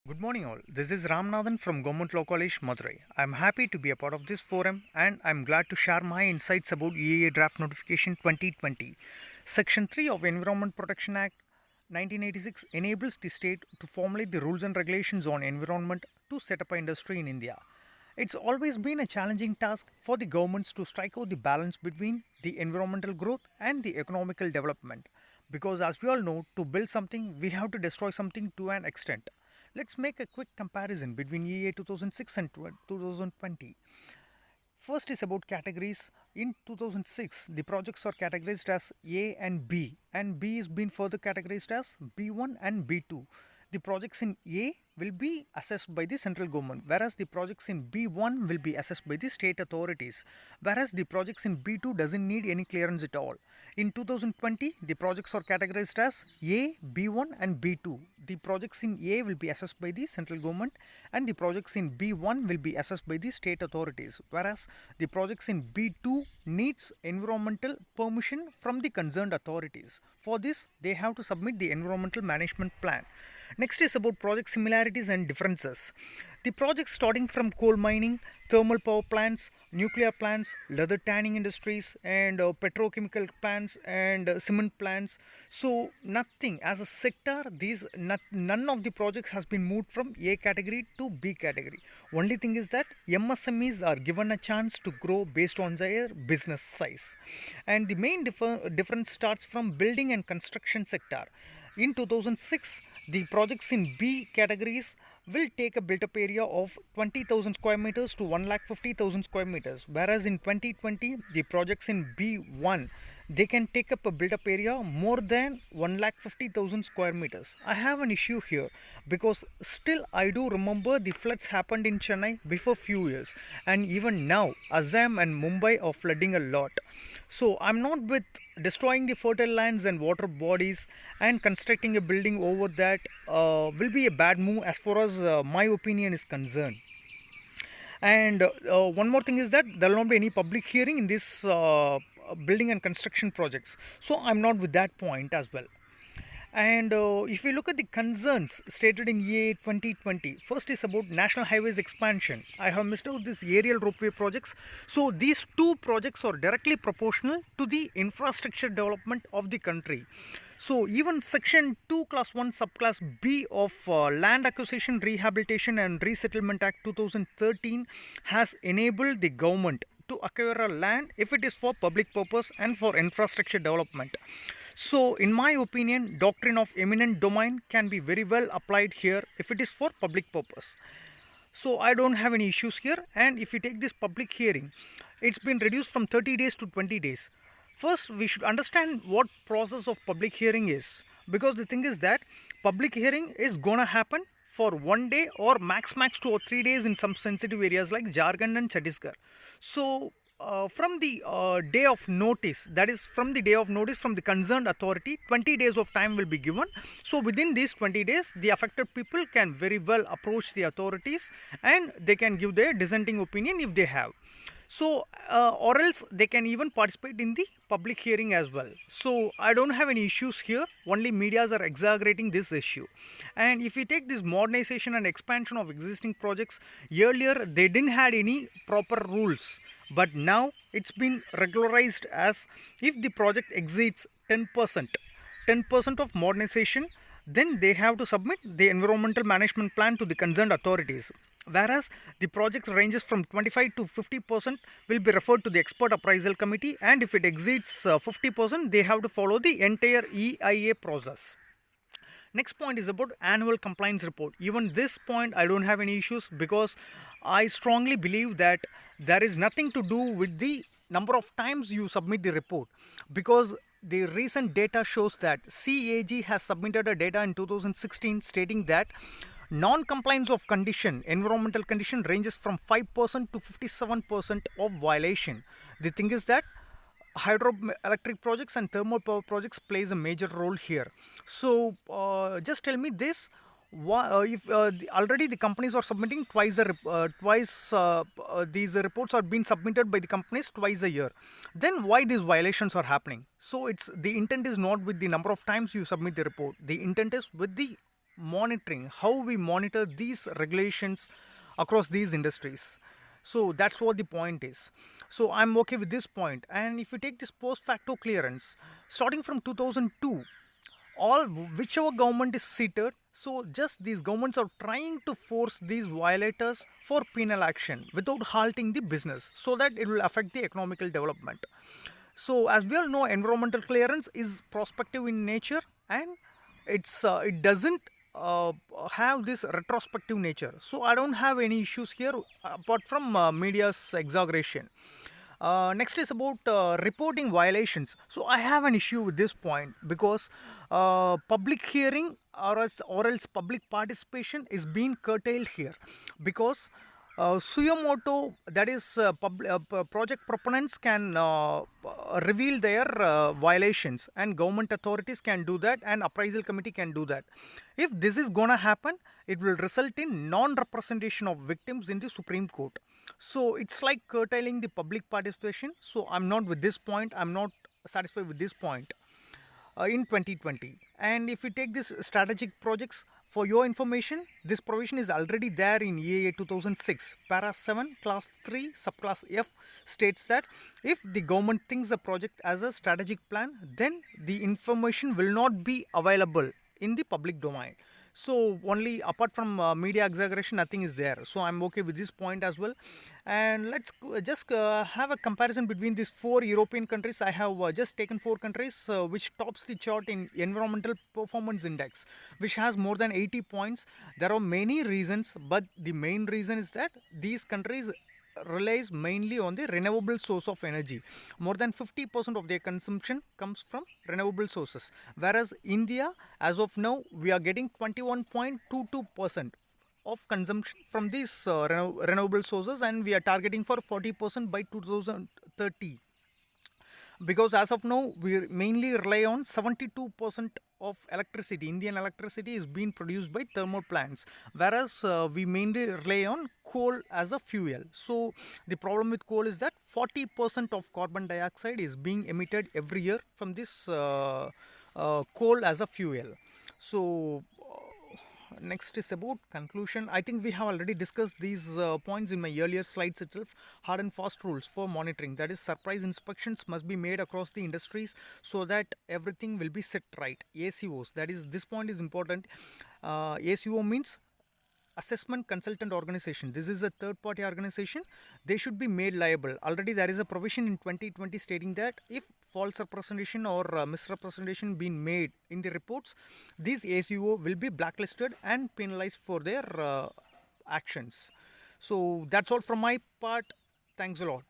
Good morning, all. This is Ramnathan from Government Law College, Madurai. I'm happy to be a part of this forum and I'm glad to share my insights about EAA Draft Notification 2020. Section 3 of Environment Protection Act 1986 enables the state to formulate the rules and regulations on environment to set up an industry in India. It's always been a challenging task for the governments to strike out the balance between the environmental growth and the economical development. Because, as we all know, to build something, we have to destroy something to an extent. Let's make a quick comparison between EA 2006 and 2020. First is about categories. In 2006, the projects are categorized as A and B is being further categorized as B1 and B2. The projects in A will be assessed by the central government, whereas the projects in B1 will be assessed by the state authorities, whereas the projects in B2 doesn't need any clearance at all. In 2020, the projects are categorized as A, B1 and B2. The projects in A will be assessed by the central government and the projects in B1 will be assessed by the state authorities, whereas the projects in B2 needs environmental permission from the concerned authorities. For this, they have to submit the environmental management plan. Next is about project similarities and differences. The projects starting from coal mining, thermal power plants, nuclear plants, leather tanning industries, and petrochemical plants and cement plants. So nothing as a sector. None of the projects has been moved from A category to B category. Only thing is that MSMEs are given a chance to grow based on their business size, and the main difference starts from building and construction sector. In 2006, the projects in B categories will take a built-up area of 20,000 square meters to 1,50,000 square meters, whereas in 2020, the projects in B1 they can take up a built-up area more than 1,50,000 square meters. I have an issue here because still I do remember the floods happened in Chennai before few years, and even now Assam and Mumbai are flooding a lot. So I'm not with destroying the fertile lands and water bodies and constructing a building over that will be a bad move as far as my opinion is concerned. And one more thing is that there will not be any public hearing in this building and construction projects. So I'm not with that point as well. And if we look at the concerns stated in EA 2020, first is about national highways expansion. I have missed out this aerial ropeway projects. So these two projects are directly proportional to the infrastructure development of the country. So even section 2 class 1 subclass B of Land Acquisition Rehabilitation and Resettlement Act 2013 has enabled the government to acquire a land if it is for public purpose and for infrastructure development. So, in my opinion, doctrine of eminent domain can be very well applied here if it is for public purpose. So, I don't have any issues here. And if we take this public hearing, it's been reduced from 30 days to 20 days. First, we should understand what process of public hearing is, because the thing is that public hearing is gonna happen for 1 day or max 2 or 3 days in some sensitive areas like Jharkhand and Chhattisgarh. So from the day of notice, that is from the day of notice from the concerned authority, 20 days of time will be given. So within these 20 days, the affected people can very well approach the authorities and they can give their dissenting opinion if they have. So or else they can even participate in the public hearing as well. So I don't have any issues here, only medias are exaggerating this issue. And if we take this modernization and expansion of existing projects, earlier they didn't had any proper rules, but now it's been regularized as if the project exceeds 10% of modernization, then they have to submit the environmental management plan to the concerned authorities, whereas the project ranges from 25 to 50% will be referred to the expert appraisal committee, and if it exceeds 50% they have to follow the entire EIA process. Next point is about annual compliance report. Even this point I don't have any issues because I strongly believe that there is nothing to do with the number of times you submit the report, because the recent data shows that CAG has submitted a data in 2016 stating that non-compliance of environmental condition ranges from 5% to 57% of violation. The thing is that hydroelectric projects and thermal power projects plays a major role here. So just tell me this: if already the companies are submitting these reports are being submitted by the companies twice a year, then why these violations are happening? So it's the intent is not with the number of times you submit the report. The intent is with the monitoring, how we monitor these regulations across these industries. So that's what the point is. So I'm okay with this point. And if you take this post facto clearance, starting from 2002, all whichever government is seated, so just these governments are trying to force these violators for penal action without halting the business, so that it will affect the economical development. So as we all know, environmental clearance is prospective in nature, and it doesn't uh, have this retrospective nature. So I don't have any issues here apart from media's exaggeration. Next is about reporting violations. So I have an issue with this point because public hearing or else public participation is being curtailed here, because Suyomoto, that is, project proponents can reveal their violations, and government authorities can do that, and appraisal committee can do that. If this is gonna happen, it will result in non-representation of victims in the Supreme Court. So it's like curtailing the public participation. So I'm not with this point. I'm not satisfied with this point in 2020. And if we take this strategic projects, for your information, this provision is already there in EAA 2006. Para 7, Class 3, Subclass F states that if the government thinks the project as a strategic plan, then the information will not be available in the public domain. So only apart from media exaggeration, nothing is there. So I'm okay with this point as well. And let's just have a comparison between these four European countries. I have just taken four countries which tops the chart in environmental performance index, which has more than 80 points. There are many reasons, but the main reason is that these countries relies mainly on the renewable source of energy. More than 50% of their consumption comes from renewable sources, whereas India, as of now, we are getting 21.22% of consumption from these renewable sources, and we are targeting for 40% by 2030, because as of now we mainly rely on 72% of electricity. Indian electricity is being produced by thermal plants, whereas we mainly rely on coal as a fuel. So the problem with coal is that 40% of carbon dioxide is being emitted every year from this coal as a fuel. So next is about conclusion. I think we have already discussed these points in my earlier slides itself. Hard and fast rules for monitoring, that is, surprise inspections must be made across the industries so that everything will be set right. ACOs, that is, this point is important. ACO means assessment consultant organization. This is a third party organization. They should be made liable. Already there is a provision in 2020 stating that if false representation or misrepresentation been made in the reports, these ACO will be blacklisted and penalized for their actions. So that's all from my part. Thanks a lot.